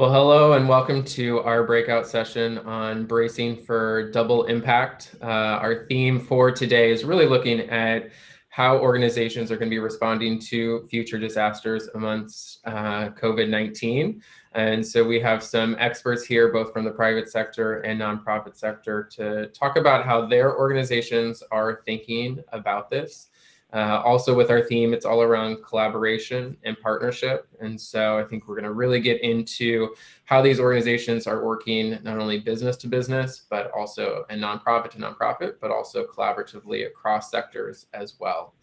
Well, hello and welcome to our breakout session on bracing for double impact. Our theme for today is really looking at how organizations are going to be responding to future disasters amongst COVID-19. And so we have some experts here, both from the private sector and nonprofit sector, to talk about how their organizations are thinking about this. Also with our theme, it's all around collaboration and partnership. And so I think we're going to really get into how these organizations are working, not only business to business, but also and nonprofit to nonprofit, but also collaboratively across sectors as well.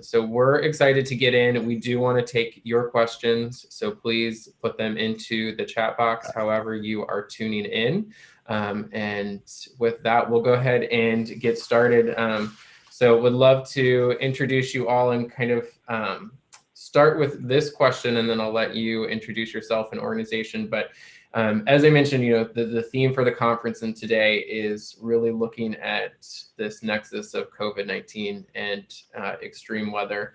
So we're excited to get in. We do want to take your questions, so please put them into the chat box, however you are tuning in. And with that, we'll go ahead and get started. So would love to introduce you all and kind of start with this question, and then I'll let you introduce yourself and organization. But as I mentioned, the theme for the conference and today is really looking at this nexus of COVID-19 and extreme weather.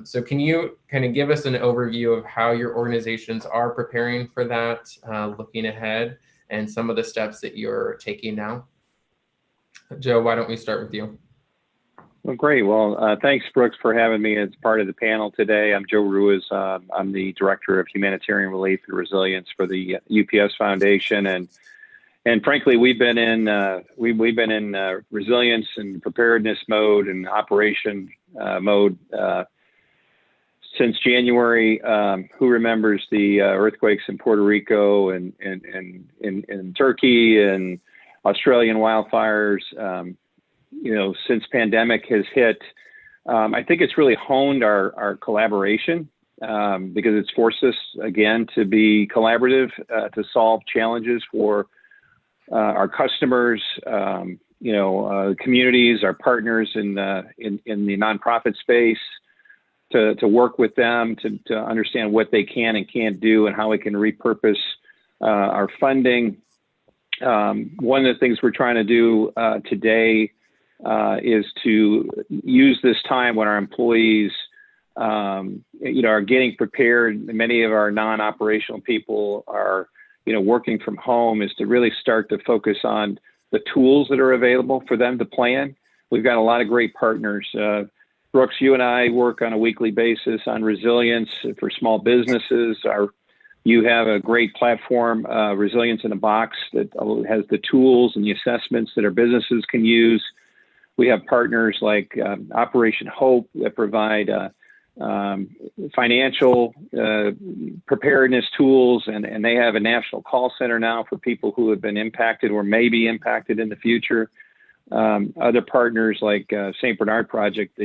So can you kind of give us an overview of how your organizations are preparing for that, looking ahead, and some of the steps that you're taking now? Joe, why don't we start with you? Well, great. Well, thanks, Brooks, for having me as part of the panel today. I'm Joe Ruiz. I'm the Director of Humanitarian Relief and Resilience for the UPS Foundation, and frankly, we've been in resilience and preparedness mode and operation mode since January. Who remembers the earthquakes in Puerto Rico and in Turkey and Australian wildfires? Since pandemic has hit, I think it's really honed our collaboration because it's forced us again to be collaborative to solve challenges for our customers, communities, our partners in the nonprofit space, to work with them to understand what they can and can't do and how we can repurpose our funding. One of the things we're trying to do today is to use this time when our employees, are getting prepared. Many of our non-operational people are, working from home, is to really start to focus on the tools that are available for them to plan. We've got a lot of great partners. Brooks, you and I work on a weekly basis on resilience for small businesses. You have a great platform, Resilience in a Box, that has the tools and the assessments that our businesses can use. We have partners like Operation Hope that provide financial preparedness tools, and they have a national call center now for people who have been impacted or may be impacted in the future. Other partners like St. Bernard Project,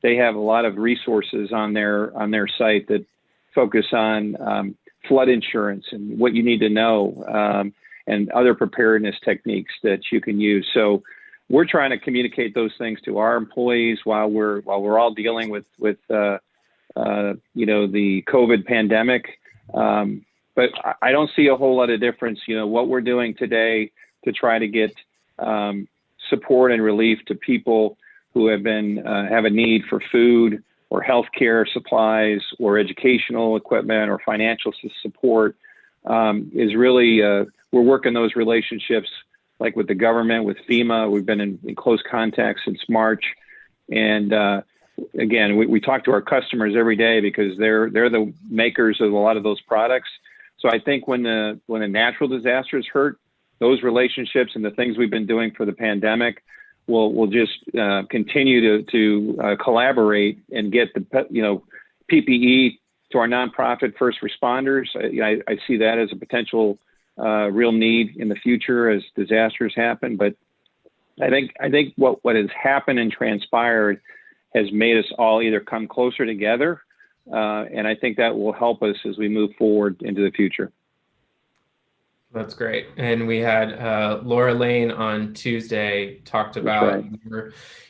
they have a lot of resources on their site that focus on flood insurance and what you need to know, and other preparedness techniques that you can use. So we're trying to communicate those things to our employees while we're all dealing with the COVID pandemic. But I don't see a whole lot of difference. What we're doing today to try to get support and relief to people who have a need for food or healthcare supplies or educational equipment or financial support is really we're working those relationships, like with the government, with FEMA. We've been in close contact since March. And again, we talk to our customers every day because they're the makers of a lot of those products. So I think when the natural disasters hurt, those relationships and the things we've been doing for the pandemic will just continue to collaborate and get the PPE to our nonprofit first responders. I see that as a potential real need in the future as disasters happen. But I think what has happened and transpired has made us all either come closer together, and I think that will help us as we move forward into the future. That's great. And we had Laura Lane on Tuesday talked about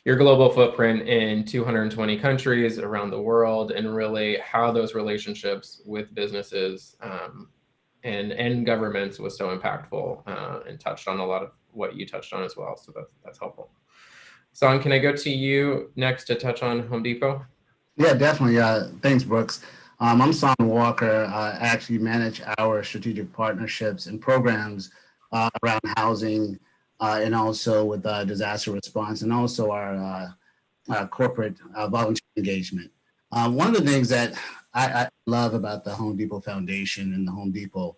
your global footprint in 220 countries around the world, and really how those relationships with businesses and governments was so impactful, and touched on a lot of what you touched on as well. So that's helpful. Son, can I go to you next to touch on Home Depot? Yeah, definitely. Thanks, Brooks. I'm Son Walker. I actually manage our strategic partnerships and programs around housing and also with disaster response and also our corporate volunteer engagement. One of the things that I love about the Home Depot Foundation and the Home Depot,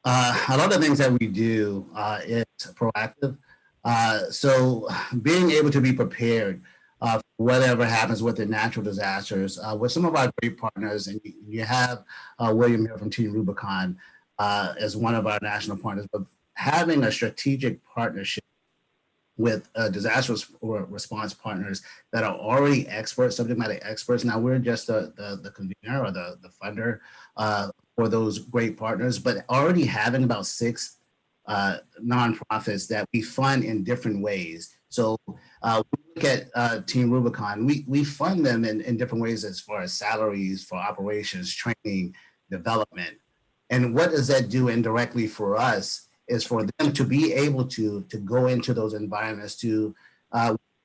a lot of things that we do is proactive. So being able to be prepared for whatever happens with the natural disasters, with some of our great partners, and you have William here from Team Rubicon as one of our national partners, but having a strategic partnership with response partners that are already experts, subject matter experts. Now we're just the convener or the funder for those great partners, but already having about 6 nonprofits that we fund in different ways. So we look at Team Rubicon, we fund them in different ways as far as salaries for operations, training, development. And what does that do indirectly for us is for them to be able to go into those environments to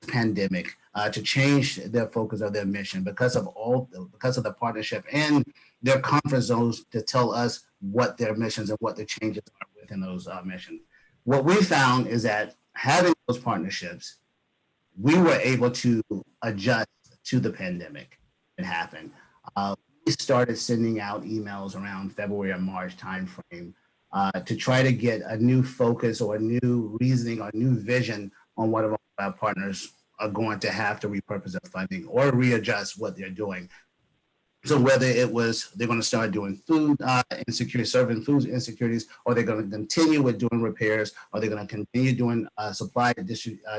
pandemic, to change their focus of their mission because of the partnership and their comfort zones to tell us what their missions and what the changes are within those missions. What we found is that having those partnerships, we were able to adjust to the pandemic that happened. We started sending out emails around February or March timeframe to try to get a new focus or a new reasoning or new vision on what our partners are going to have to repurpose their funding or readjust what they're doing. So whether it was they're going to start doing food insecurity, serving food insecurities, or they're going to continue with doing repairs, or they're going to continue doing supply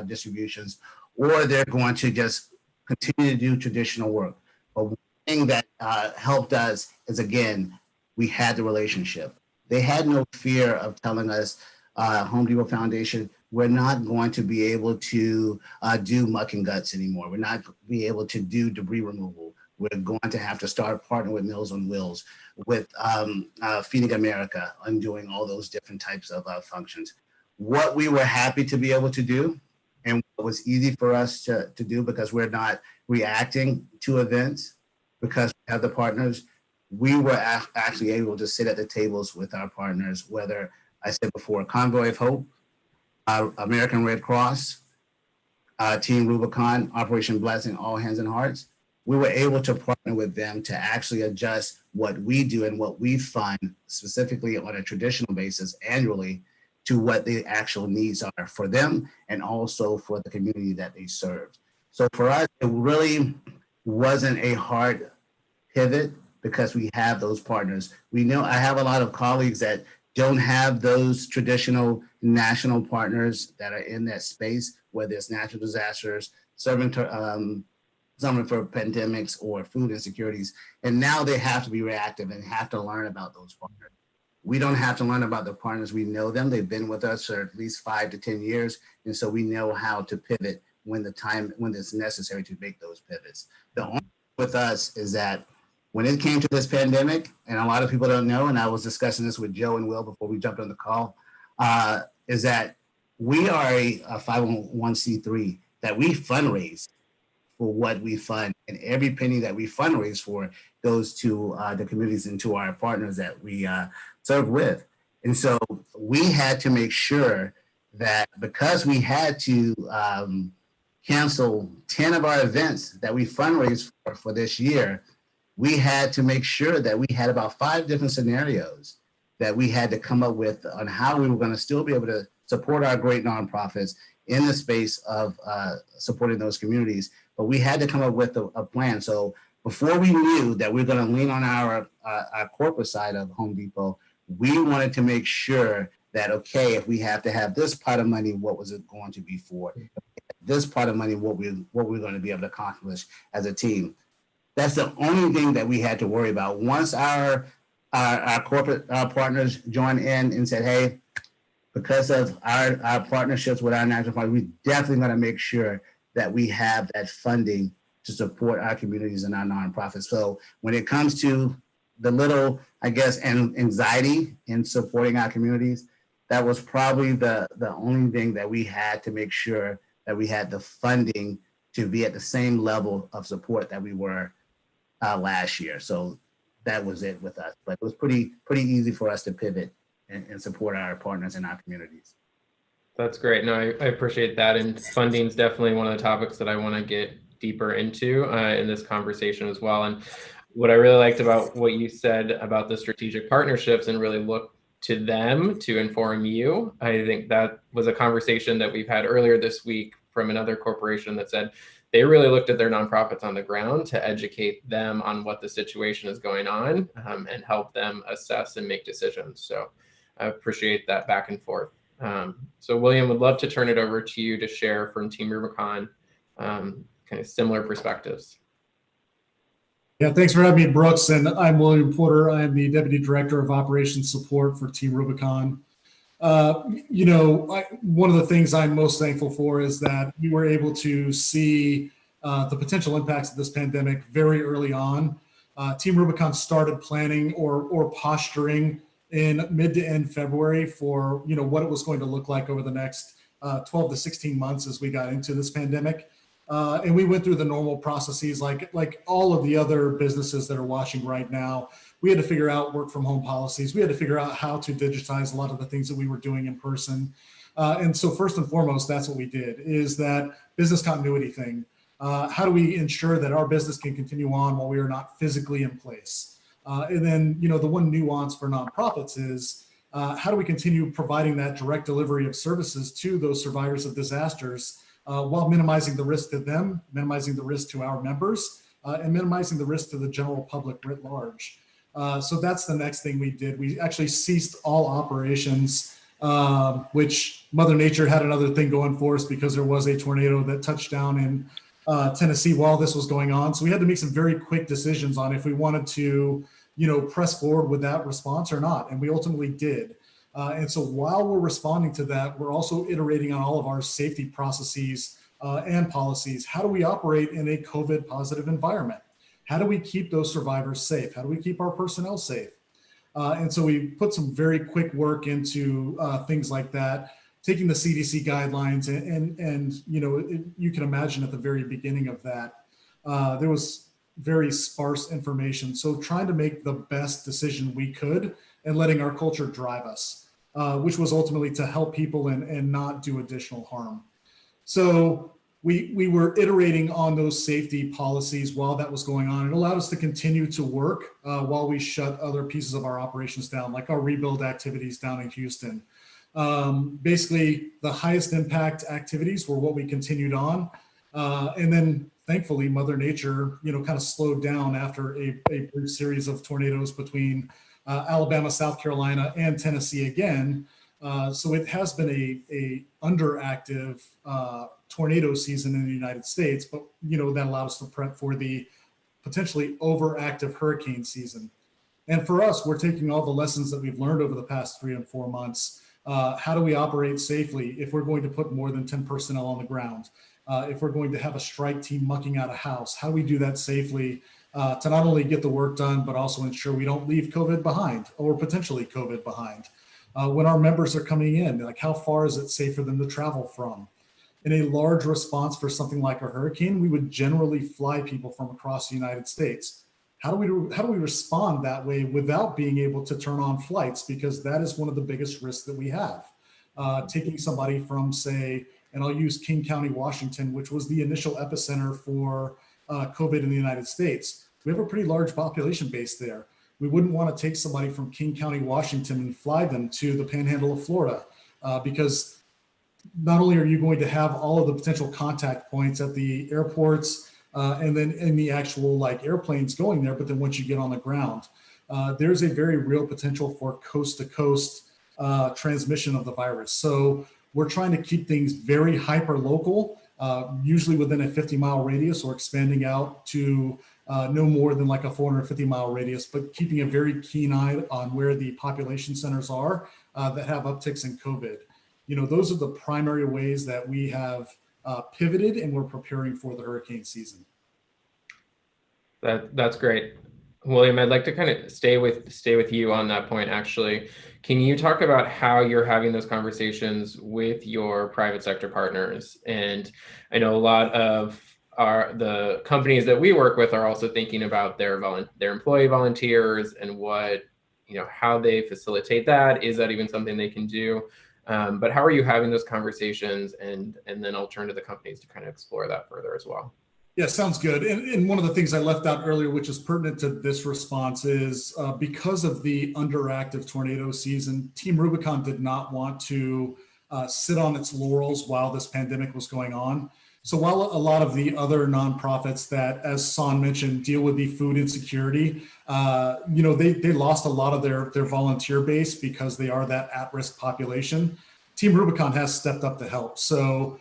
distributions, or they're going to just continue to do traditional work. But one thing that helped us is, again, we had the relationship. They had no fear of telling us, Home Depot Foundation, we're not going to be able to do muck and guts anymore. We're not going to be able to do debris removal. We're going to have to start partnering with Meals on Wheels, with Feeding America, and doing all those different types of functions. What we were happy to be able to do, and what was easy for us to do because we're not reacting to events, because we have the partners, we were actually able to sit at the tables with our partners, whether I said before, Convoy of Hope, American Red Cross, Team Rubicon, Operation Blessing, All Hands and Hearts. We were able to partner with them to actually adjust what we do and what we fund specifically on a traditional basis annually to what the actual needs are for them and also for the community that they serve. So for us, it really wasn't a hard pivot because we have those partners. We know I have a lot of colleagues that don't have those traditional national partners that are in that space, whether it's natural disasters, serving for pandemics or food insecurities. And now they have to be reactive and have to learn about those partners. We don't have to learn about the partners. We know them. They've been with us for at least 5 to 10 years. And so we know how to pivot when it's necessary to make those pivots. The only thing with us is that when it came to this pandemic, and a lot of people don't know, and I was discussing this with Joe and Will before we jumped on the call, is that we are a 501c3, that we fundraise for what we fund, and every penny that we fundraise for goes to the communities and to our partners that we serve with. And so we had to make sure that because we had to cancel 10 of our events that we fundraised for this year, we had to make sure that we had about 5 different scenarios that we had to come up with on how we were going to still be able to support our great nonprofits in the space of supporting those communities. But we had to come up with a plan. So before we knew that we were going to lean on our corporate side of Home Depot, we wanted to make sure that, okay, if we have to have this pot of money, what was it going to be for? This pot of money, what we're going to be able to accomplish as a team. That's the only thing that we had to worry about. Once our corporate partners joined in and said, hey, because of our partnerships with our national partners, we definitely going to make sure that we have that funding to support our communities and our nonprofits. So when it comes to the little, I guess, anxiety in supporting our communities, that was probably the only thing that we had to make sure that we had the funding to be at the same level of support that we were last year. So that was it with us. But it was pretty easy for us to pivot and support our partners in our communities. That's great. No, I appreciate that. And funding is definitely one of the topics that I want to get deeper into in this conversation as well. And what I really liked about what you said about the strategic partnerships and really look to them to inform you, I think that was a conversation that we've had earlier this week from another corporation that said they really looked at their nonprofits on the ground to educate them on what the situation is going on and help them assess and make decisions. So I appreciate that back and forth. So William, would love to turn it over to you to share from Team Rubicon kind of similar perspectives. Yeah, thanks for having me, Brooks. And I'm William Porter. I'm the Deputy Director of Operations Support for Team Rubicon. One of the things I'm most thankful for is that we were able to see the potential impacts of this pandemic very early on. Team Rubicon started planning or posturing in mid to end February for what it was going to look like over the next 12 to 16 months as we got into this pandemic. And we went through the normal processes like all of the other businesses that are watching right now. We had to figure out work from home policies. We had to figure out how to digitize a lot of the things that we were doing in person. And so first and foremost, that's what we did, is that business continuity thing. How do we ensure that our business can continue on while we are not physically in place? And then, the one nuance for nonprofits is how do we continue providing that direct delivery of services to those survivors of disasters while minimizing the risk to them, minimizing the risk to our members, and minimizing the risk to the general public writ large. So that's the next thing we did. We actually ceased all operations, which Mother Nature had another thing going for us because there was a tornado that touched down in Tennessee while this was going on. So we had to make some very quick decisions on if we wanted to, press forward with that response or not. And we ultimately did. And so while we're responding to that, we're also iterating on all of our safety processes and policies. How do we operate in a COVID positive environment? How do we keep those survivors safe? How do we keep our personnel safe? And so we put some very quick work into things like that, taking the CDC guidelines and you can imagine at the very beginning of that, there was very sparse information. So trying to make the best decision we could and letting our culture drive us, which was ultimately to help people and not do additional harm. So we were iterating on those safety policies while that was going on. It allowed us to continue to work while we shut other pieces of our operations down, like our rebuild activities down in Houston. Basically, the highest impact activities were what we continued on. And then thankfully, Mother Nature, kind of slowed down after a brief series of tornadoes between Alabama, South Carolina, and Tennessee again. So it has been a underactive tornado season in the United States, but that allowed us to prep for the potentially overactive hurricane season. And for us, we're taking all the lessons that we've learned over the past 3 and 4 months. How do we operate safely if we're going to put more than 10 personnel on the ground? If we're going to have a strike team mucking out a house, how do we do that safely to not only get the work done, but also ensure we don't leave COVID behind or potentially COVID behind? When our members are coming in, like how far is it safe for them to travel from? In a large response for something like a hurricane, we would generally fly people from across the United States. How do we respond that way without being able to turn on flights? Because that is one of the biggest risks that we have. Taking somebody from, say, and I'll use King County, Washington, which was the initial epicenter for COVID in the United States. We have a pretty large population base there. We wouldn't want to take somebody from King County, Washington and fly them to the panhandle of Florida because not only are you going to have all of the potential contact points at the airports and then in the actual airplanes going there, but then once you get on the ground, there's a very real potential for coast to coast transmission of the virus. So we're trying to keep things very hyper local, usually within a 50-mile radius or expanding out to no more than like a 450-mile radius, but keeping a very keen eye on where the population centers are that have upticks in COVID. Those are the primary ways that we have pivoted and we're preparing for the hurricane season. That's great. William, I'd like to kind of stay with you on that point, actually. Can you talk about how you're having those conversations with your private sector partners? And I know a lot of the companies that we work with are also thinking about their employee volunteers and what, how they facilitate that. Is that even something they can do? But how are you having those conversations? And then I'll turn to the companies to kind of explore that further as well. Yeah, sounds good. And one of the things I left out earlier, which is pertinent to this response, is because of the underactive tornado season, Team Rubicon did not want to sit on its laurels while this pandemic was going on. So while a lot of the other nonprofits that, as San mentioned, deal with the food insecurity, they lost a lot of their volunteer base because they are that at-risk population. Team Rubicon has stepped up to help. So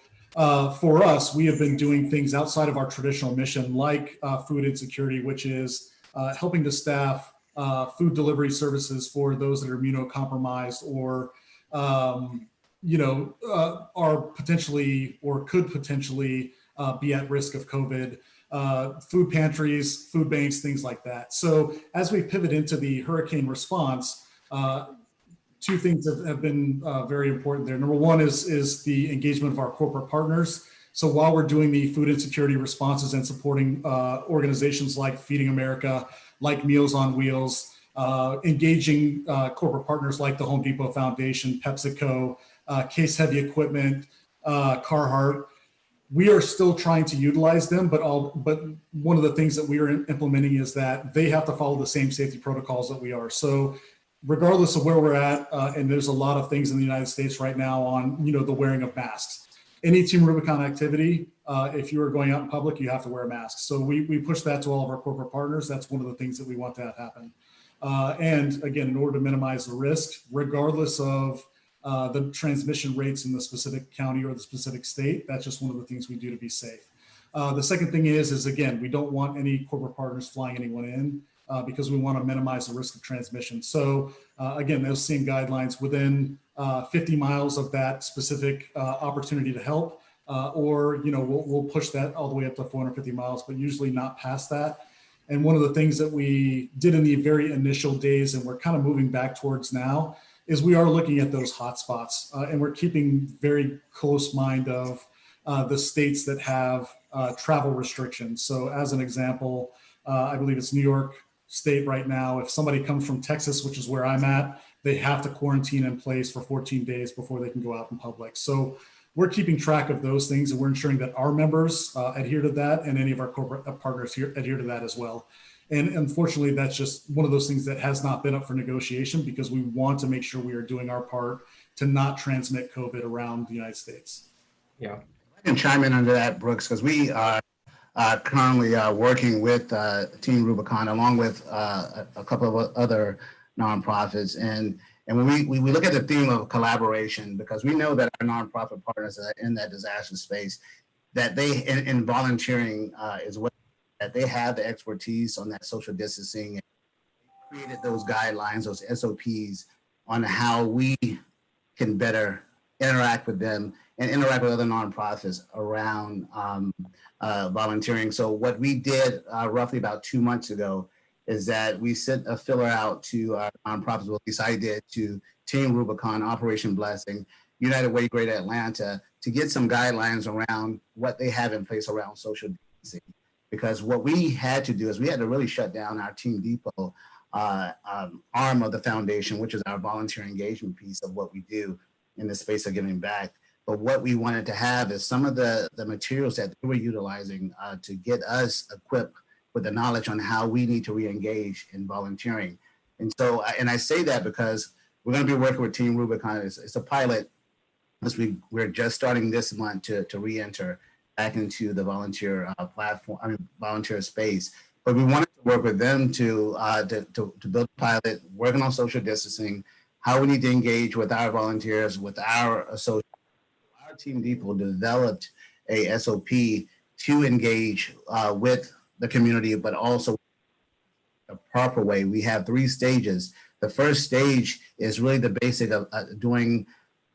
for us, we have been doing things outside of our traditional mission, like food insecurity, which is helping to staff food delivery services for those that are immunocompromised or are potentially or could potentially be at risk of COVID, food pantries, food banks, things like that. So as we pivot into the hurricane response, two things have been very important there. Number one is the engagement of our corporate partners. So while we're doing the food insecurity responses and supporting organizations like Feeding America, like Meals on Wheels, engaging corporate partners like the Home Depot Foundation, PepsiCo, Case Heavy Equipment, Carhartt, we are still trying to utilize them, but one of the things that we are implementing is that they have to follow the same safety protocols that we are. So regardless of where we're at, and there's a lot of things in the United States right now on, the wearing of masks. Any Team Rubicon activity, if you are going out in public, you have to wear a mask. So we push that to all of our corporate partners. That's one of the things that we want to have happen. And again, in order to minimize the risk, regardless of the transmission rates in the specific county or the specific state, that's just one of the things we do to be safe. The second thing is again, we don't want any corporate partners flying anyone in. Because we want to minimize the risk of transmission. So again, those same guidelines within 50 miles of that specific opportunity to help, or we'll push that all the way up to 450 miles, but usually not past that. And one of the things that we did in the very initial days, and we're kind of moving back towards now, is we are looking at those hotspots, and we're keeping very close mind of the states that have travel restrictions. So as an example, I believe it's New York State right now. If somebody comes from Texas, which is where I'm at, they have to quarantine in place for 14 days before they can go out in public. So we're keeping track of those things, and we're ensuring that our members adhere to that, and any of our corporate partners here adhere to that as well. And unfortunately, that's just one of those things that has not been up for negotiation, because we want to make sure we are doing our part to not transmit COVID around the United States. Yeah. I can chime in under that, Brooks, because we are currently working with Team Rubicon along with a couple of other nonprofits. And when we look at the theme of collaboration, because we know that our nonprofit partners are in that disaster space, that they, in volunteering as well, that they have the expertise on that social distancing, and created those guidelines, those SOPs on how we can better interact with them and interact with other nonprofits around volunteering. So what we did roughly about 2 months ago is that we sent a filler out to our nonprofits, well, at least I did, to Team Rubicon, Operation Blessing, United Way Greater Atlanta, to get some guidelines around what they have in place around social distancing. Because what we had to do is we had to really shut down our Team Depot arm of the foundation, which is our volunteer engagement piece of what we do in the space of giving back. But what we wanted to have is some of the materials that they were utilizing to get us equipped with the knowledge on how we need to re-engage in volunteering. And so, and I say that because we're going to be working with Team Rubicon. It's a pilot. We're just starting this month to re-enter back into the volunteer volunteer space. But we wanted to work with them to build a pilot, working on social distancing, how we need to engage with our volunteers, with our associates. Our Team Depot developed a SOP to engage with the community, but also a proper way. We have 3 stages. The first stage is really the basic of doing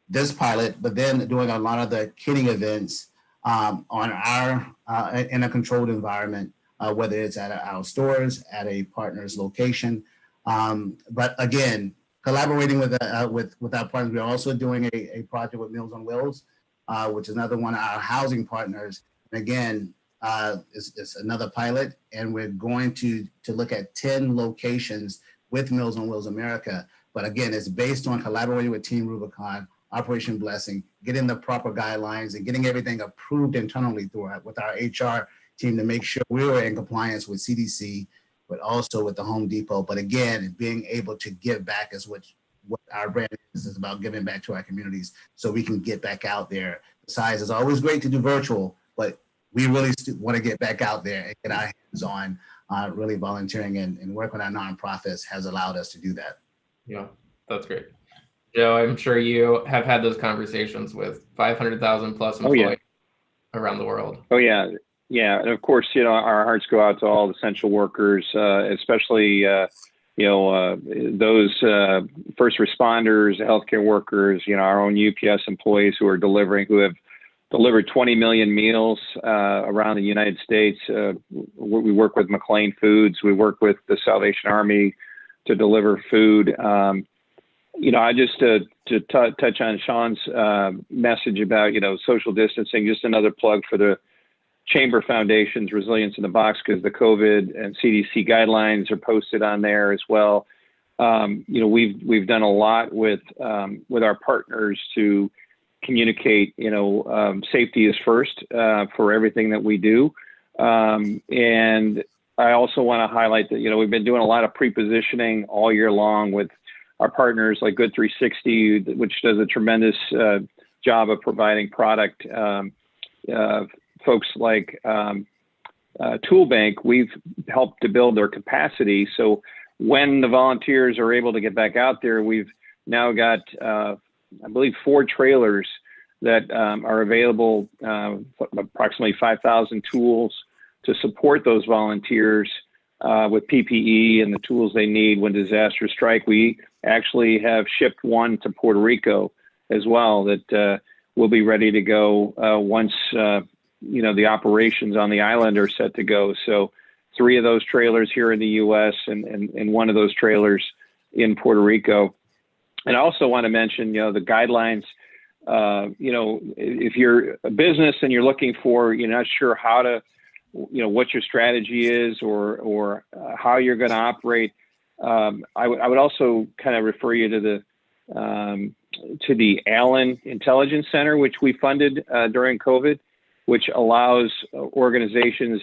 this pilot, but then doing a lot of the kitting events on our in a controlled environment, whether it's at our stores, at a partner's location. But again, collaborating with our partners, we're also doing a project with Meals on Wheels, which is another one of our housing partners. And again, is another pilot, and we're going to look at 10 locations with Meals on Wheels America. But again, it's based on collaborating with Team Rubicon, Operation Blessing, getting the proper guidelines and getting everything approved internally with our HR team to make sure we were in compliance with CDC, but also with the Home Depot. But again, being able to give back is what our brand is about, giving back to our communities so we can get back out there. Besides, it's always great to do virtual, but we really want to get back out there and get our hands on really volunteering and work with our nonprofits has allowed us to do that. Yeah, that's great. Joe, I'm sure you have had those conversations with 500,000 plus employees around the world. Oh, yeah. Yeah. And of course, our hearts go out to all the essential workers, especially, those first responders, healthcare workers, our own UPS employees who have delivered 20 million meals around the United States. We work with McLean Foods. We work with the Salvation Army to deliver food. I just to touch on Sean's message about social distancing. Just another plug for the Chamber Foundation's Resilience in the Box, because the COVID and CDC guidelines are posted on there as well. We've done a lot with our partners to communicate. Safety is first for everything that we do, and I also want to highlight that we've been doing a lot of pre-positioning all year long with our partners like Good 360, which does a tremendous job of providing product. Folks like Tool Bank, we've helped to build their capacity. So when the volunteers are able to get back out there, we've now got, I believe, 4 trailers that are available, approximately 5,000 tools to support those volunteers with PPE and the tools they need when disasters strike. We actually have shipped one to Puerto Rico as well that will be ready to go once the operations on the island are set to go. So 3 of those trailers here in the U.S. and one of those trailers in Puerto Rico. And I also want to mention, the guidelines. If you're a business and you're looking for, you're not sure how to, what your strategy is or how you're going to operate, I would also kind of refer you to the Allen Intelligence Center, which we funded during COVID, which allows organizations,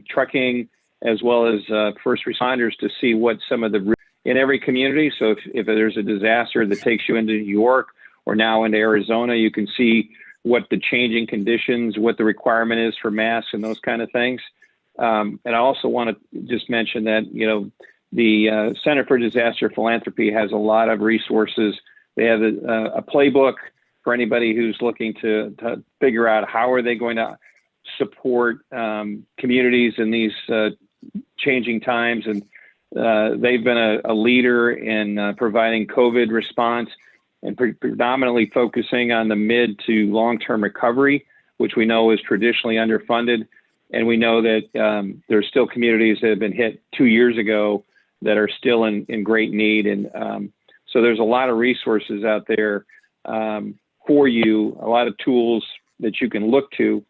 trucking, as well as first responders to see what some of the in every community. So if there's a disaster that takes you into New York or now into Arizona, you can see what the changing conditions, what the requirement is for masks and those kind of things. And I also want to just mention that, the Center for Disaster Philanthropy has a lot of resources. They have a playbook for anybody who's looking to figure out how are they going to support communities in these changing times. And they've been a leader in providing COVID response and predominantly focusing on the mid to long-term recovery, which we know is traditionally underfunded. And we know that there's still communities that have been hit 2 years ago that are still in great need. And so there's a lot of resources out there for you, a lot of tools that you can look to.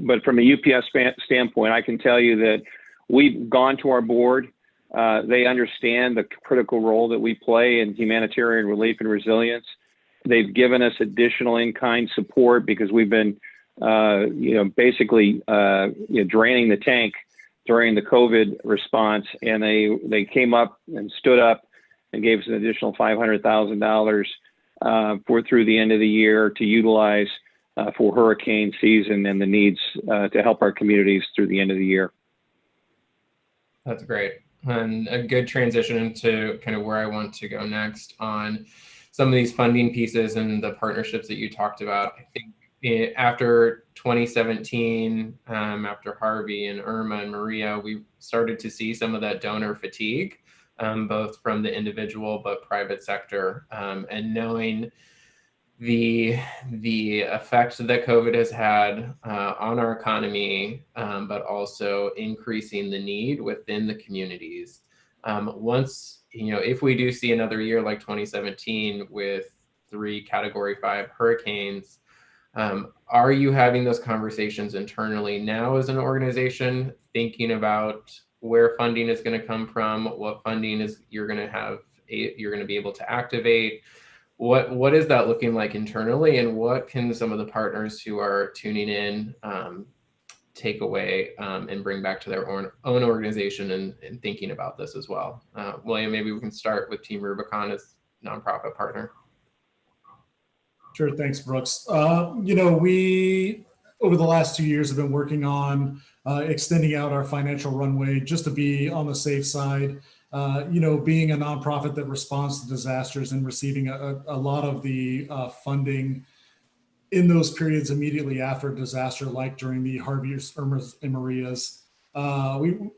But from a UPS standpoint, I can tell you that we've gone to our board. They understand the critical role that we play in humanitarian relief and resilience. They've given us additional in-kind support because we've been, basically, draining the tank during the COVID response. And they came up and stood up and gave us an additional $500,000 through the end of the year to utilize for hurricane season and the needs to help our communities through the end of the year. That's great. And a good transition into kind of where I want to go next on some of these funding pieces and the partnerships that you talked about. I think after 2017, after Harvey and Irma and Maria, we started to see some of that donor fatigue, both from the individual but private sector, and knowing the effect that COVID has had on our economy, but also increasing the need within the communities. Once, if we do see another year like 2017 with 3 Category 5 hurricanes, Are you having those conversations internally now as an organization, thinking about where funding is going to come from, what funding is you're going to be able to activate? What is that looking like internally, and what can some of the partners who are tuning in take away and bring back to their own organization and thinking about this as well? William, maybe we can start with Team Rubicon as nonprofit partner. Sure, thanks, Brooks. We, over the last 2 years, have been working on extending out our financial runway just to be on the safe side. Being a nonprofit that responds to disasters and receiving a lot of the funding in those periods immediately after a disaster, like during the Harvey's, Irma's, and Maria's,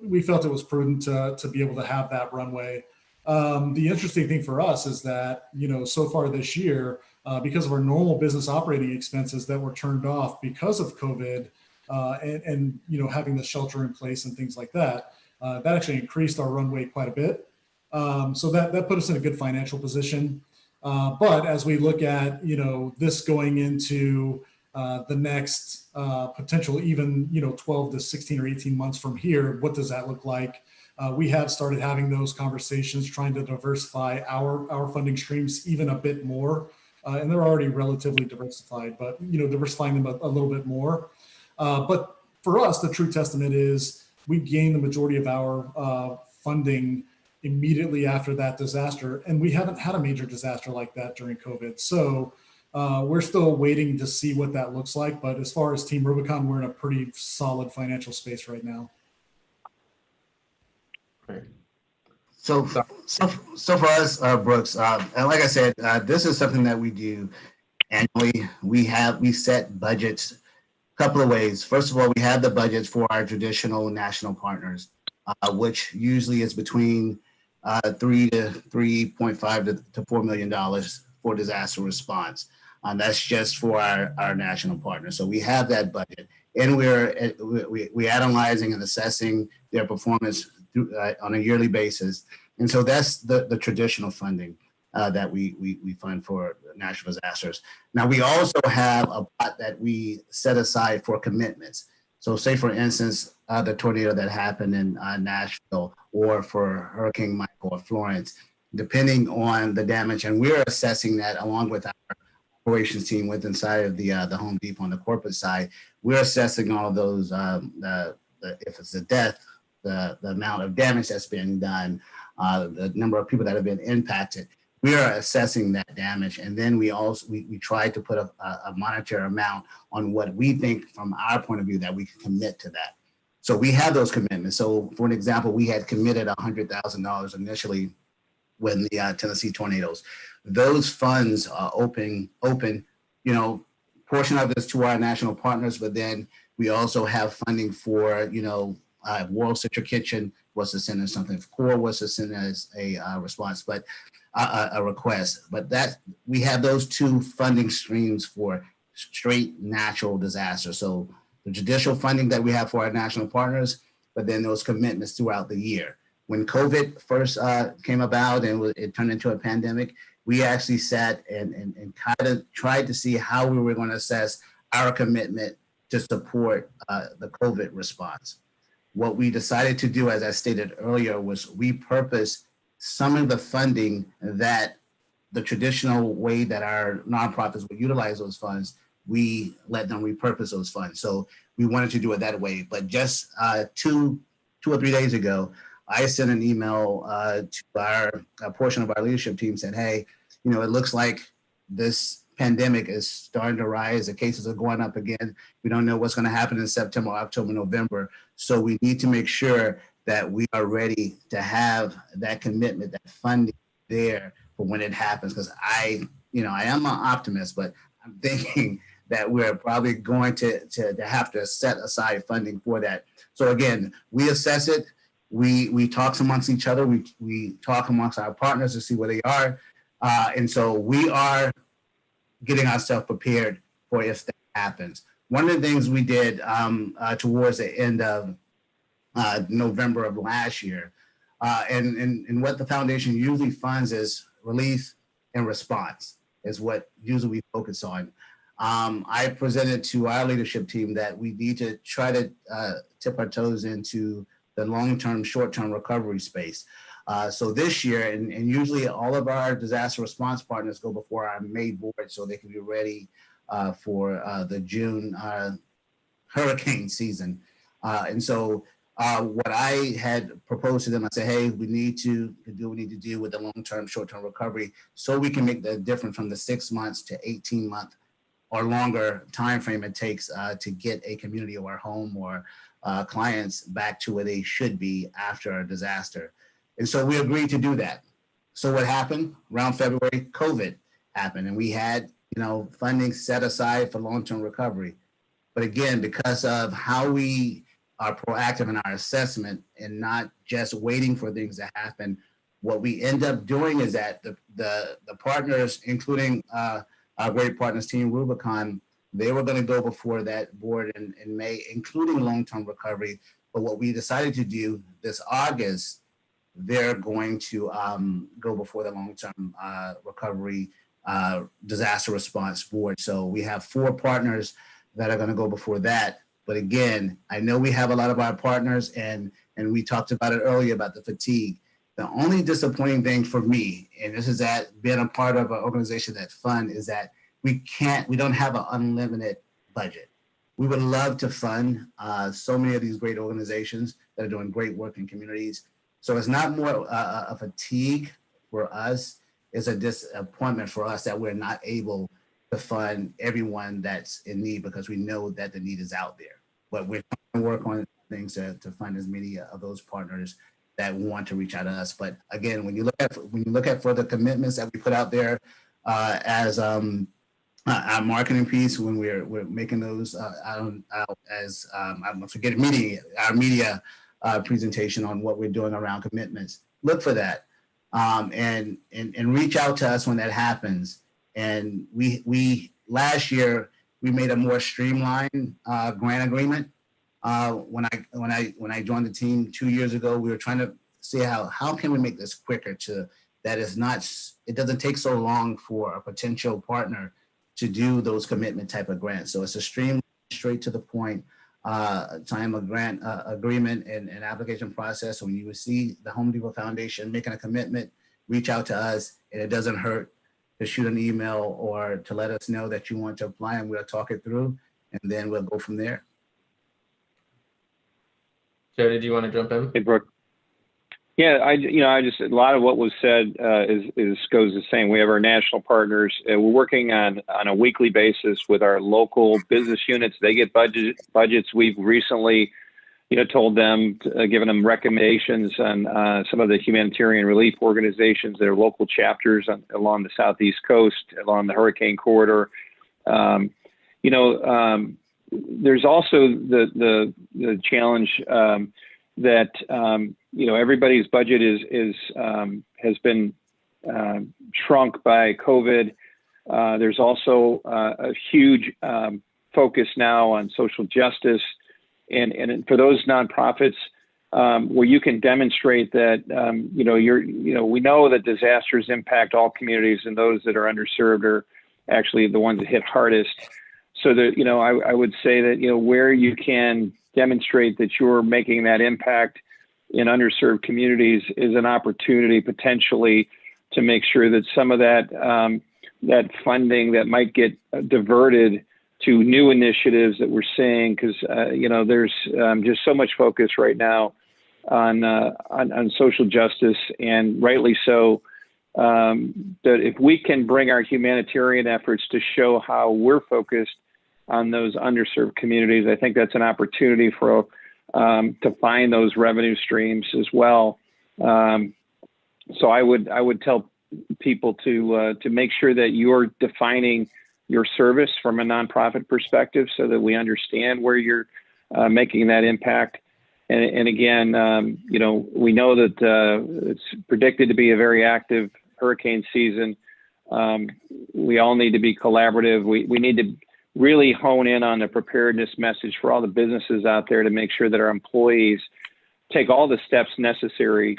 we felt it was prudent to be able to have that runway. The interesting thing for us is that, so far this year, because of our normal business operating expenses that were turned off because of COVID and having the shelter in place and things like that, that actually increased our runway quite a bit. So that put us in a good financial position. But as we look at, this going into the next potential even, 12 to 16 or 18 months from here, what does that look like? We have started having those conversations, trying to diversify our funding streams even a bit more. And they're already relatively diversified, but, diversifying them a little bit more. But for us, the true testament is we gained the majority of our funding immediately after that disaster. And we haven't had a major disaster like that during COVID. So we're still waiting to see what that looks like. But as far as Team Rubicon, we're in a pretty solid financial space right now. Right. So for us, Brooks, and like I said, this is something that we do annually. We set budgets a couple of ways. First of all, we have the budgets for our traditional national partners, which usually is between $3 to $3.5 to $4 million for disaster response. That's just for our national partners. So we have that budget, and we're analyzing and assessing their performance on a yearly basis. And so that's the traditional funding that we fund for natural disasters. Now, we also have a pot that we set aside for commitments. So say, for instance, the tornado that happened in Nashville, or for Hurricane Michael or Florence, depending on the damage. And we're assessing that along with our operations team with inside of the Home Depot on the corporate side. We're assessing all of those, if it's a death, the amount of damage that's been done, the number of people that have been impacted. We are assessing that damage, and then we try to put a monetary amount on what we think from our point of view that we can commit to that. So we have those commitments. So for an example, we had committed $100,000 initially when the Tennessee tornadoes. Those funds are open, portion of this to our national partners, but then we also have funding for, World Central Kitchen was to send us something. CORE was to send us a response, but a request. But that we have those two funding streams for straight natural disaster. So the judicial funding that we have for our national partners, but then those commitments throughout the year. When COVID first came about and it turned into a pandemic, we actually sat and kind of tried to see how we were going to assess our commitment to support the COVID response. What we decided to do, as I stated earlier, was repurpose some of the funding that the traditional way that our nonprofits would utilize those funds. We let them repurpose those funds. So we wanted to do it that way. But just two or 3 days ago, I sent an email to a portion of our leadership team, said, hey, it looks like this pandemic is starting to rise. The cases are going up again. We don't know what's going to happen in September, October, November. So we need to make sure that we are ready to have that commitment, that funding there for when it happens. Because I am an optimist, but I'm thinking that we're probably going to have to set aside funding for that. So again, we assess it. We talk amongst each other. We talk amongst our partners to see where they are. And so we are getting ourselves prepared for if that happens. One of the things we did towards the end of November of last year, and what the foundation usually funds is relief and response is what usually we focus on. I presented to our leadership team that we need to try to tip our toes into the long-term, short-term recovery space. So this year, and usually all of our disaster response partners go before our May board so they can be ready for the June hurricane season. And so what I had proposed to them, I said, hey, we need to do what we need to do with the long-term, short-term recovery so we can make the difference from the 6 months to 18-month or longer time frame it takes to get a community or home or clients back to where they should be after a disaster. And so we agreed to do that. So what happened around February? COVID happened, and we had funding set aside for long-term recovery. But again, because of how we are proactive in our assessment and not just waiting for things to happen, what we end up doing is that the partners, including our great partners, Team Rubicon, they were going to go before that board in May, including long-term recovery. But what we decided to do this August, they're going to go before the long-term recovery disaster response board. So we have 4 partners that are going to go before that. But again, I know we have a lot of our partners, and we talked about it earlier about the fatigue. The only disappointing thing for me, and this is that being a part of an organization that fund, is that we don't have an unlimited budget. We would love to fund so many of these great organizations that are doing great work in communities. So it's not more a fatigue for us, it's a disappointment for us that we're not able to fund everyone that's in need, because we know that the need is out there. But we're trying to work on things to fund as many of those partners that want to reach out to us. But again, when you look at further commitments that we put out there as our marketing piece, when we're making those out as I'm forgetting our media presentation on what we're doing around commitments, look for that and reach out to us when that happens. And we last year we made a more streamlined grant agreement. When I joined the team 2 years ago, we were trying to see how can we make this quicker it doesn't take so long for a potential partner to do those commitment type of grants. So it's a stream, straight to the point time of grant agreement and application process. So when you see the Home Depot Foundation making a commitment, reach out to us, and it doesn't hurt to shoot an email or to let us know that you want to apply, and we'll talk it through, and then we'll go from there. Joe, did you want to jump in? Hey, Brooke. Yeah, I just a lot of what was said goes the same. We have our national partners. We're working on a weekly basis with our local business units. They get budgets. We've recently, told them, given them recommendations on some of the humanitarian relief organizations that are local chapters along the Southeast coast, along the hurricane corridor. There's also the challenge that everybody's budget has been shrunk by COVID. There's also a huge focus now on social justice, and for those nonprofits where you can demonstrate that we know that disasters impact all communities, and those that are underserved are actually the ones that hit hardest. So that I would say that where you can demonstrate that you're making that impact in underserved communities is an opportunity potentially to make sure that some of that funding that might get diverted to new initiatives that we're seeing, because there's just so much focus right now on social justice, and rightly so. That if we can bring our humanitarian efforts to show how we're focused on those underserved communities, I think that's an opportunity for to find those revenue streams as well. So I would tell people to make sure that you're defining your service from a nonprofit perspective, so that we understand where you're making that impact. And again, we know that it's predicted to be a very active hurricane season. We all need to be collaborative. We need to really hone in on the preparedness message for all the businesses out there to make sure that our employees take all the steps necessary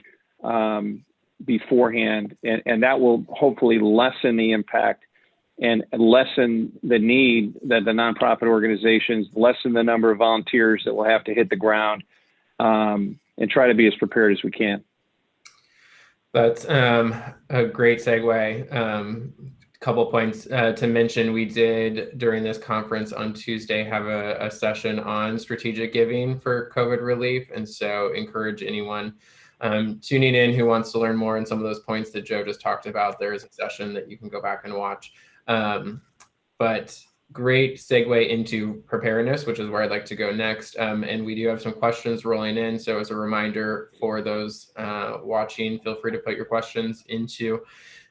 beforehand, and that will hopefully lessen the impact and lessen the need that the nonprofit organizations, lessen the number of volunteers that will have to hit the ground, and try to be as prepared as we can. That's a great segue. Couple points to mention. We did during this conference on Tuesday have a session on strategic giving for COVID relief. And so encourage anyone tuning in who wants to learn more on some of those points that Joe just talked about. There is a session that you can go back and watch. But great segue into preparedness, which is where I'd like to go next. And we do have some questions rolling in. So as a reminder for those watching, feel free to put your questions into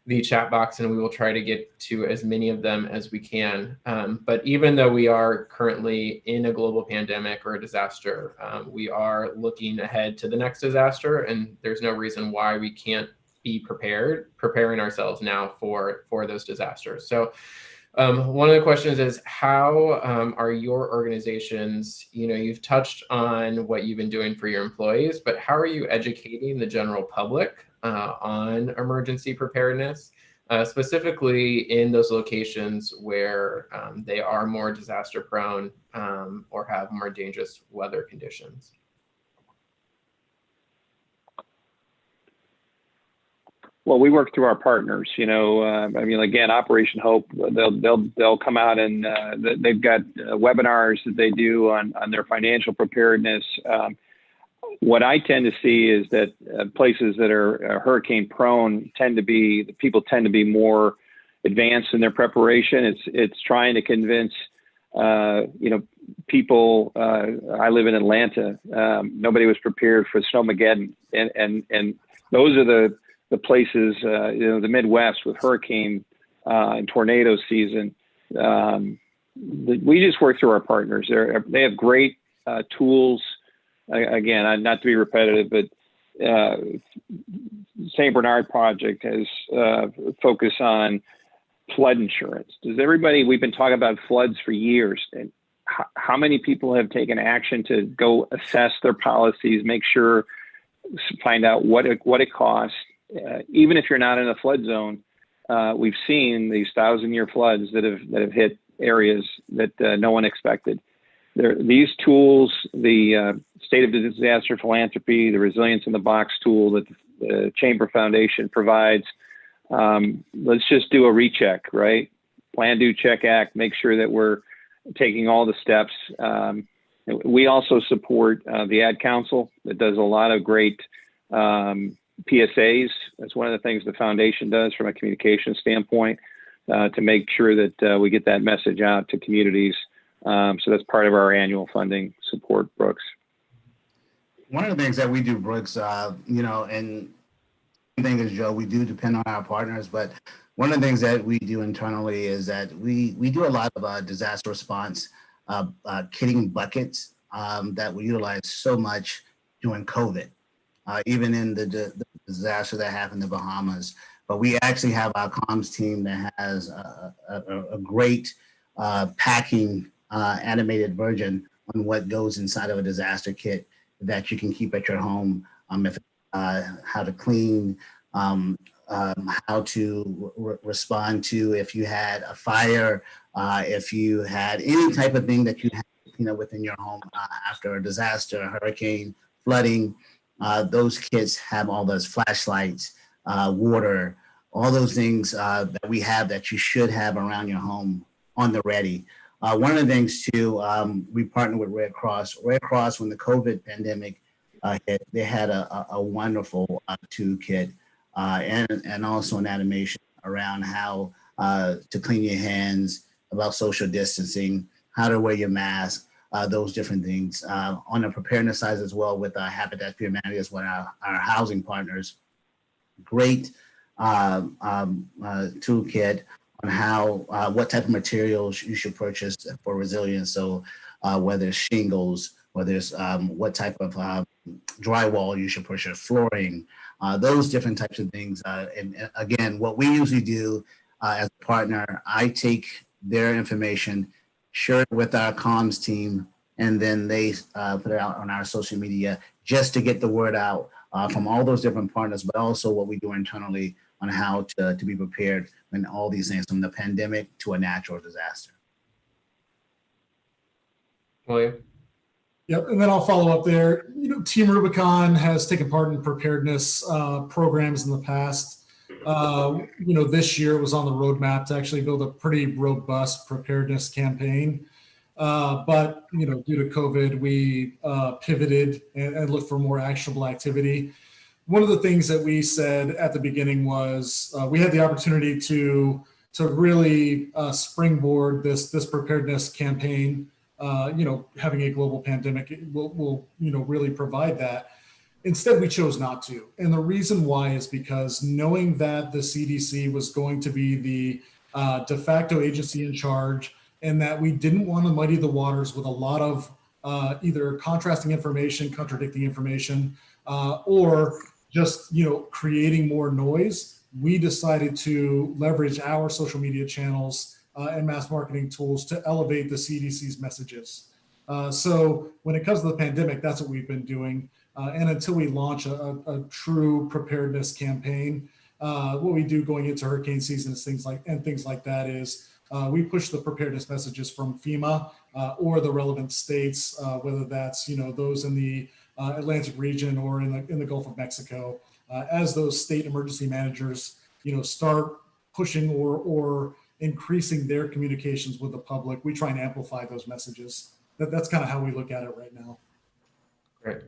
the chat box and we will try to get to as many of them as we can. But even though we are currently in a global pandemic or a disaster, we are looking ahead to the next disaster, and there's no reason why we can't be preparing ourselves now for those disasters. So one of the questions is, how are your organizations, you've touched on what you've been doing for your employees, but how are you educating the general public on emergency preparedness, specifically in those locations where they are more disaster prone or have more dangerous weather conditions? Well, we work through our partners. Again, Operation Hope, they'll come out and they've got webinars that they do on their financial preparedness. What I tend to see is that places that are hurricane prone people tend to be more advanced in their preparation. It's trying to convince, people. I live in Atlanta. Nobody was prepared for Snowmageddon, and those are the places, the Midwest with hurricane and tornado season. We just work through our partners. They have great tools. Again, not to be repetitive, but St. Bernard Project has focused on flood insurance. We've been talking about floods for years, and how many people have taken action to go assess their policies, make sure, find out what it costs. Even if you're not in a flood zone, we've seen these 1,000-year floods that have hit areas that no one expected. These tools, the State of Disaster Philanthropy, the Resilience in the Box tool that the Chamber Foundation provides, let's just do a recheck, right? Plan, do, check, act, make sure that we're taking all the steps. We also support the Ad Council that does a lot of great PSAs. That's one of the things the foundation does from a communication standpoint to make sure that we get that message out to communities. So that's part of our annual funding support, Brooks. One of the things that we do, Brooks, and the thing is, Joe, we do depend on our partners, but one of the things that we do internally is that we do a lot of disaster response kitting buckets that we utilize so much during COVID, even in the disaster that happened in the Bahamas. But we actually have our comms team that has a great packing animated version on what goes inside of a disaster kit that you can keep at your home. How to clean, how to respond to if you had a fire, if you had any type of thing that you had, within your home after a disaster, a hurricane, flooding. Those kits have all those flashlights, water, all those things that we have that you should have around your home on the ready. One of the things too, we partner with Red Cross. Red Cross, when the COVID pandemic hit, they had a wonderful toolkit and also an animation around how to clean your hands, about social distancing, how to wear your mask, those different things. On the preparedness side as well, with Habitat for Humanity as well, our housing partners, great toolkit on how, what type of materials you should purchase for resilience. So whether it's shingles, whether it's what type of drywall you should purchase, flooring, those different types of things. And again, what we usually do as a partner, I take their information, share it with our comms team, and then they put it out on our social media just to get the word out from all those different partners, but also what we do internally on how to be prepared when all these things, from the pandemic to a natural disaster. William? Yep, and then I'll follow up there. Team Rubicon has taken part in preparedness programs in the past. This year it was on the roadmap to actually build a pretty robust preparedness campaign. But due to COVID, we pivoted and looked for more actionable activity. One of the things that we said at the beginning was we had the opportunity to really springboard this preparedness campaign. Having a global pandemic will really provide that. Instead, we chose not to. And the reason why is because knowing that the CDC was going to be the de facto agency in charge, and that we didn't want to muddy the waters with a lot of either contrasting information, contradicting information, or just creating more noise, we decided to leverage our social media channels and mass marketing tools to elevate the CDC's messages. So when it comes to the pandemic, that's what we've been doing. And until we launch a true preparedness campaign, what we do going into hurricane season is things like that is we push the preparedness messages from FEMA or the relevant states, whether that's those in the Atlantic region or in the Gulf of Mexico. As those state emergency managers start pushing or increasing their communications with the public, we try and amplify those messages. That's kind of how we look at it right now. Great.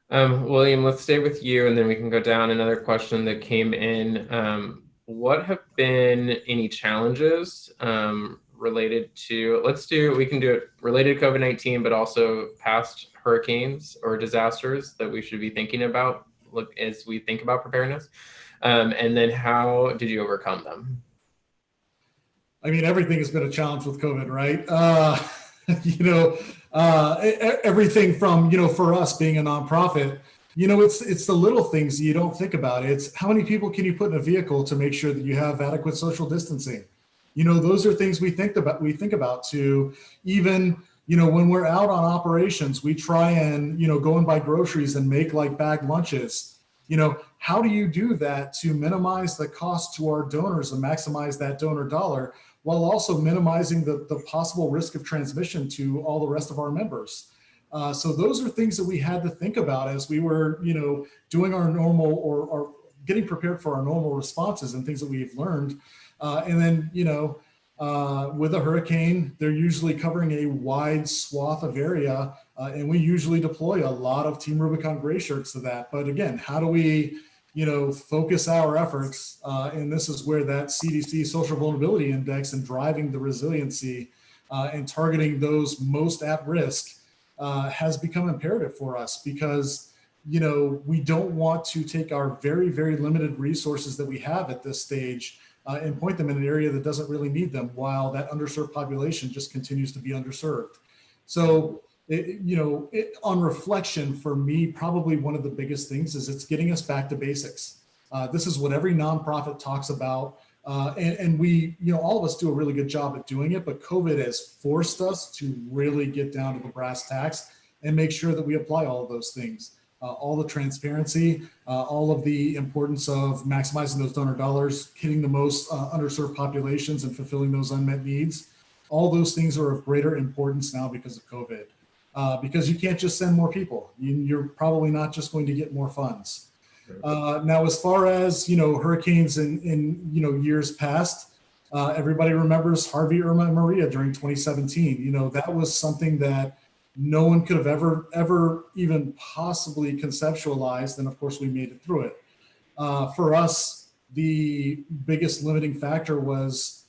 William, let's stay with you, and then we can go down another question that came in. What have been any challenges related to, we can do it related to COVID-19, but also past hurricanes or disasters that we should be thinking about as we think about preparedness? And then how did you overcome them? I mean, everything has been a challenge with COVID, right? Everything from, for us being a nonprofit, it's the little things you don't think about. It's how many people can you put in a vehicle to make sure that you have adequate social distancing? Those are things we think about to even, when we're out on operations, we try and, go and buy groceries and make like bagged lunches. How do you do that to minimize the cost to our donors and maximize that donor dollar, while also minimizing the possible risk of transmission to all the rest of our members? So those are things that we had to think about as we were, doing our normal or getting prepared for our normal responses and things that we've learned. And then, with a hurricane, they're usually covering a wide swath of area, and we usually deploy a lot of Team Rubicon gray shirts to that. But again, how do we focus our efforts, and this is where that CDC Social Vulnerability Index and driving the resiliency and targeting those most at risk has become imperative for us, because we don't want to take our very, very limited resources that we have at this stage and point them in an area that doesn't really need them, while that underserved population just continues to be underserved. So on reflection, for me, probably one of the biggest things is it's getting us back to basics. This is what every nonprofit talks about. And we, all of us do a really good job at doing it, but COVID has forced us to really get down to the brass tacks and make sure that we apply all of those things. All the transparency, all of the importance of maximizing those donor dollars, hitting the most underserved populations and fulfilling those unmet needs. All those things are of greater importance now because of COVID. Because you can't just send more people. You're probably not just going to get more funds. Now, as far as hurricanes in years past, everybody remembers Harvey, Irma, and Maria during 2017. That was something that no one could have ever even possibly conceptualized, and of course we made it through it. For us, the biggest limiting factor was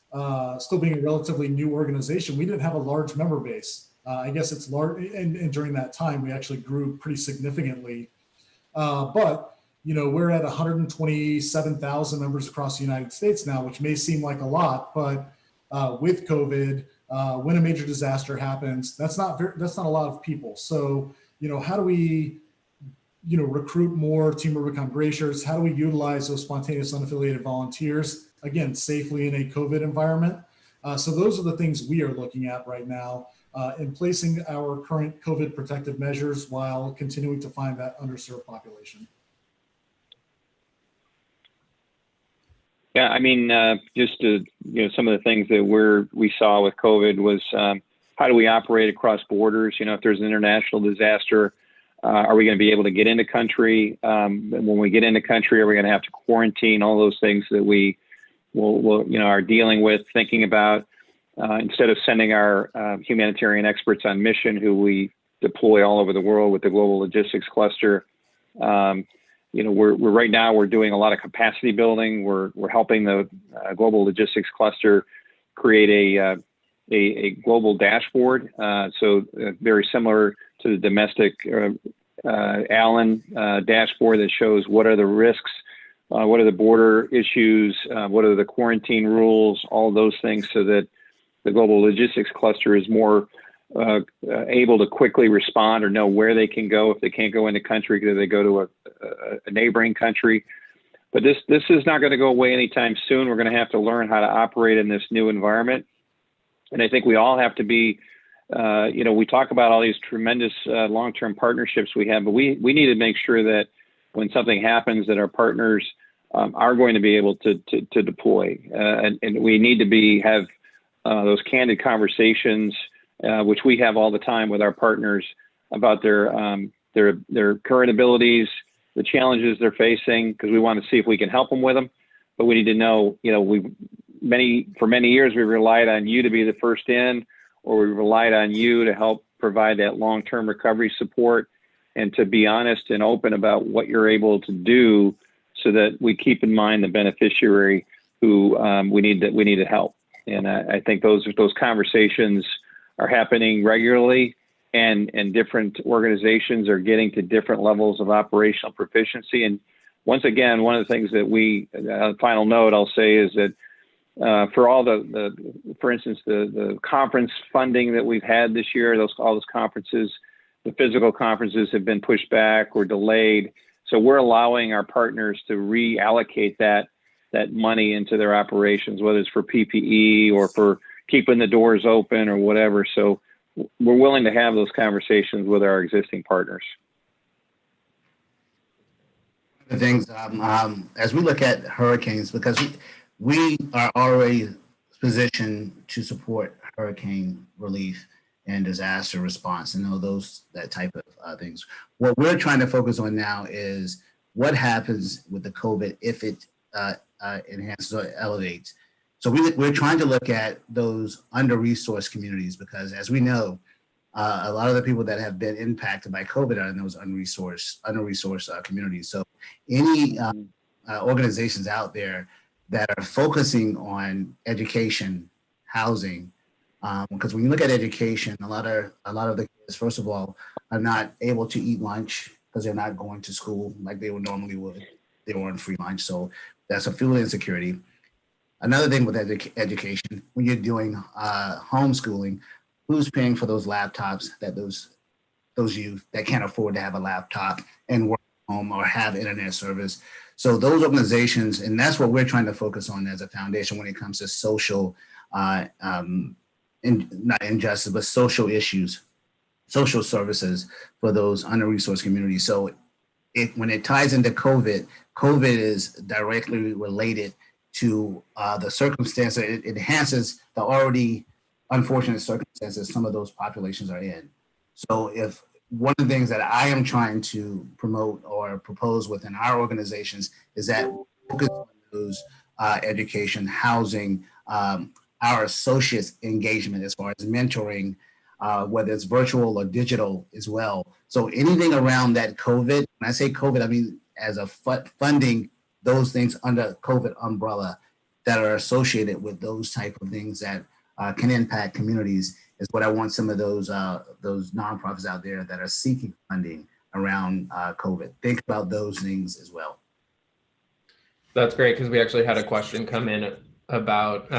still being a relatively new organization. We didn't have a large member base. I guess it's large, and during that time, we actually grew pretty significantly. But we're at 127,000 members across the United States now, which may seem like a lot, but with COVID, when a major disaster happens, that's not a lot of people. So how do we recruit more Team Rubicon gray shirts? How do we utilize those spontaneous unaffiliated volunteers, again, safely in a COVID environment? So those are the things we are looking at right now. In placing our current COVID protective measures while continuing to find that underserved population. Yeah, I mean, just to, some of the things that we saw with COVID was how do we operate across borders? If there's an international disaster, are we going to be able to get into country? When we get into country, are we going to have to quarantine? All those things that we are dealing with, thinking about, instead of sending our humanitarian experts on mission, who we deploy all over the world with the Global Logistics Cluster. We're right now we're doing a lot of capacity building. We're helping the Global Logistics Cluster create a global dashboard. Very similar to the domestic Allen dashboard that shows what are the risks, what are the border issues, what are the quarantine rules, all of those things, so that the Global Logistics Cluster is more able to quickly respond or know where they can go if they can't go into country, because they go to a neighboring country. But this is not going to go away anytime soon. We're going to have to learn how to operate in this new environment. And I think we all have to be, we talk about all these tremendous long-term partnerships we have, but we need to make sure that when something happens, that our partners are going to be able to deploy. And we need to have those candid conversations, which we have all the time with our partners, about their current abilities, the challenges they're facing, because we want to see if we can help them with them. But we need to know, for many years we relied on you to be the first in, or we relied on you to help provide that long-term recovery support, and to be honest and open about what you're able to do, so that we keep in mind the beneficiary who we need to help. And I think those conversations are happening regularly, and different organizations are getting to different levels of operational proficiency. And once again, one of the things that final note I'll say is that for all for instance, the conference funding that we've had this year, all those conferences, the physical conferences have been pushed back or delayed. So we're allowing our partners to reallocate that money into their operations, whether it's for PPE or for keeping the doors open or whatever. So we're willing to have those conversations with our existing partners. The things as we look at hurricanes, because we are already positioned to support hurricane relief and disaster response, and all that type of things. What we're trying to focus on now is what happens with the COVID if it enhances or elevates. So we're trying to look at those under-resourced communities, because as we know, a lot of the people that have been impacted by COVID are in those under-resourced communities. So any organizations out there that are focusing on education, housing, because when you look at education, a lot of the kids, first of all, are not able to eat lunch because they're not going to school like they normally would. They were on free lunch, so that's a food insecurity. Another thing with education, when you're doing homeschooling, who's paying for those laptops that those youth that can't afford to have a laptop and work at home or have internet service? So those organizations, and that's what we're trying to focus on as a foundation when it comes to social, not injustice, but social issues, social services for those under-resourced communities. So when it ties into COVID is directly related to the circumstance. It enhances the already unfortunate circumstances some of those populations are in. So if one of the things that I am trying to promote or propose within our organizations is that focus on those education, housing, our associates engagement as far as mentoring, whether it's virtual or digital as well. So anything around that COVID, when I say COVID, I mean as a funding those things under COVID umbrella that are associated with those type of things that can impact communities is what I want some of those nonprofits out there that are seeking funding around COVID. Think about those things as well. That's great, because we actually had a question come in about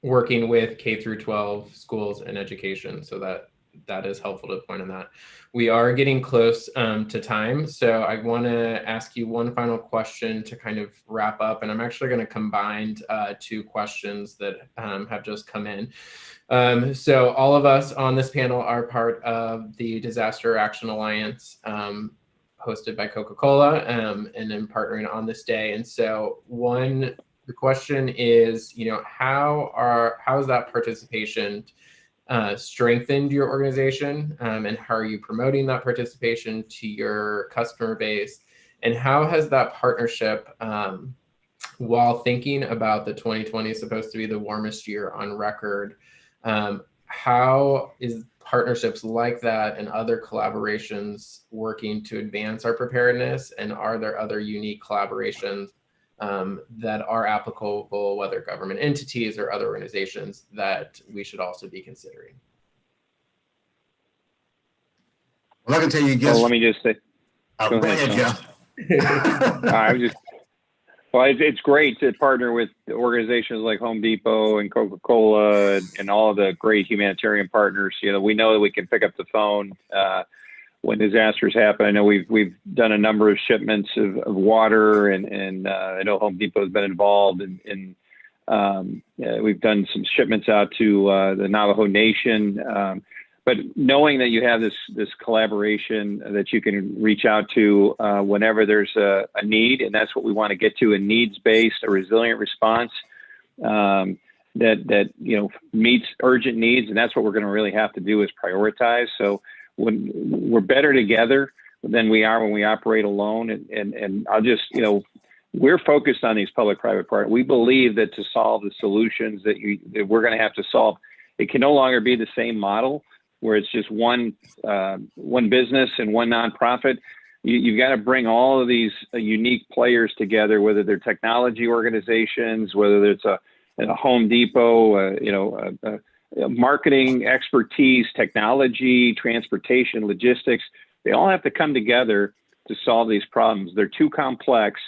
working with K through 12 schools and education. So that is helpful to point on that. We are getting close to time. So I want to ask you one final question to kind of wrap up. And I'm actually going to combine two questions that have just come in. So all of us on this panel are part of the Disaster Action Alliance. hosted by Coca-Cola, and then partnering on this day. And so the question is, how is that participation strengthened your organization, and how are you promoting that participation to your customer base? And how has that partnership, while thinking about the 2020 is supposed to be the warmest year on record, how is partnerships like that and other collaborations working to advance our preparedness? And are there other unique collaborations that are applicable, whether government entities or other organizations, that we should also be considering? Well, I can tell you, well, let me just say, go ahead, Jeff. Well, it's great to partner with organizations like Home Depot and Coca-Cola and all of the great humanitarian partners. We know that we can pick up the phone when disasters happen. I know we've done a number of shipments of water, and I know Home Depot has been involved, and we've done some shipments out to the Navajo Nation. But knowing that you have this collaboration that you can reach out to whenever there's a need, and that's what we want to get to, a needs-based, a resilient response that meets urgent needs, and that's what we're going to really have to do is prioritize. So when we're better together than we are when we operate alone, and I'll just we're focused on these public-private partners. We believe that to solve the solutions that we're going to have to solve, it can no longer be the same model where it's just one business and one nonprofit. You've got to bring all of these unique players together, whether they're technology organizations, whether it's a Home Depot, marketing expertise, technology, transportation, logistics. They all have to come together to solve these problems. They're too complex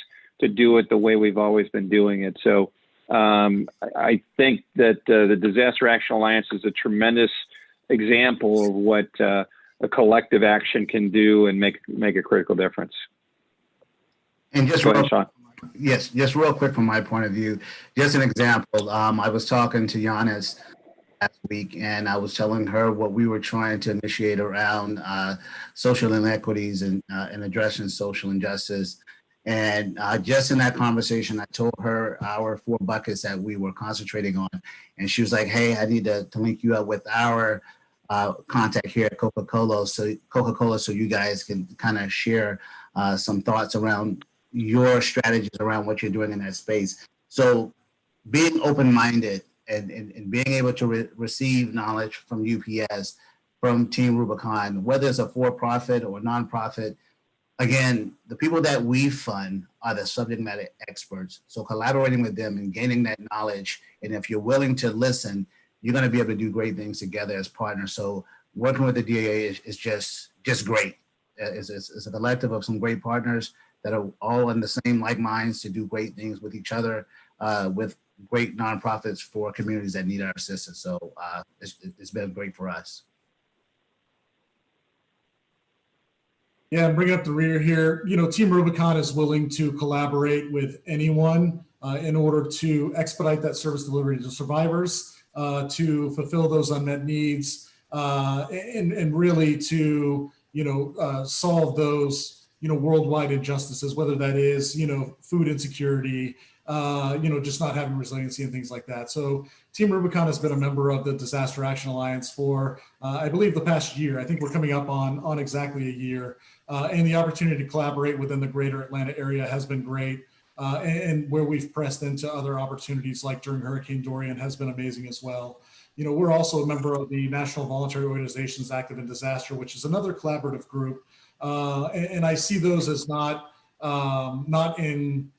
to do it the way we've always been doing it. So I think that the Disaster Action Alliance is a tremendous example of what a collective action can do and make a critical difference. And just go ahead, Sean. Yes, just real quick from my point of view, just an example. I was talking to Giannis last week, and I was telling her what we were trying to initiate around social inequities and addressing social injustice. And just in that conversation, I told her our 4 buckets that we were concentrating on. And she was like, hey, I need to link you up with our contact here at Coca-Cola so you guys can kind of share some thoughts around your strategies around what you're doing in that space. So being open-minded and being able to receive knowledge from UPS, from Team Rubicon, whether it's a for-profit or nonprofit, again, the people that we fund are the subject matter experts. So collaborating with them and gaining that knowledge, and if you're willing to listen, you're going to be able to do great things together as partners. So working with the DAA is just great. It's a collective of some great partners that are all in the same like minds to do great things with each other, with great nonprofits for communities that need our assistance. So it's been great for us. Yeah, and bringing up the rear here, Team Rubicon is willing to collaborate with anyone in order to expedite that service delivery to survivors, to fulfill those unmet needs, and really to, solve those, worldwide injustices, whether that is, food insecurity, just not having resiliency and things like that. So Team Rubicon has been a member of the Disaster Action Alliance for, I believe, the past year. I think we're coming up on exactly a year. And the opportunity to collaborate within the greater Atlanta area has been great. And where we've pressed into other opportunities like during Hurricane Dorian has been amazing as well. We're also a member of the National Voluntary Organizations Active in Disaster, which is another collaborative group. And I see those as not in,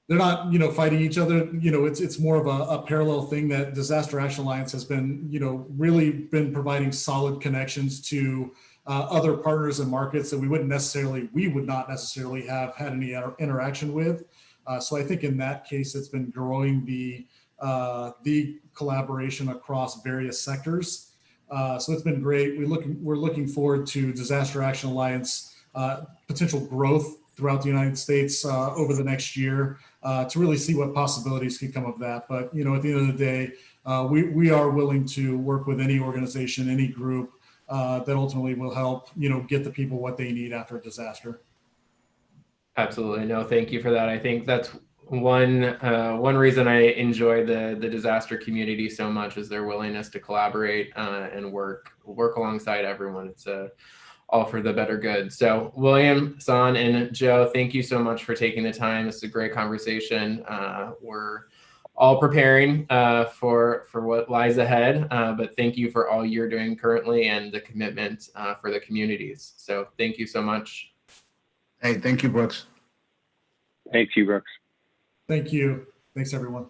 they're not, fighting each other. It's more of a parallel thing that Disaster Action Alliance has been, really been providing solid connections to other partners and markets that we would not necessarily have had any interaction with. So I think in that case, it's been growing the collaboration across various sectors. So it's been great. We're looking forward to Disaster Action Alliance potential growth throughout the United States over the next year to really see what possibilities can come of that. But at the end of the day, we are willing to work with any organization, any group that ultimately will help, get the people what they need after a disaster. Absolutely. No, thank you for that. I think that's one reason I enjoy the disaster community so much is their willingness to collaborate and work alongside everyone. It's all for the better good. So William, San, and Joe, thank you so much for taking the time. It's a great conversation. We're all preparing for what lies ahead, but thank you for all you're doing currently and the commitment for the communities. So thank you so much. Hey, thank you, Brooks. Thank you, Brooks. Thank you. Thanks, everyone.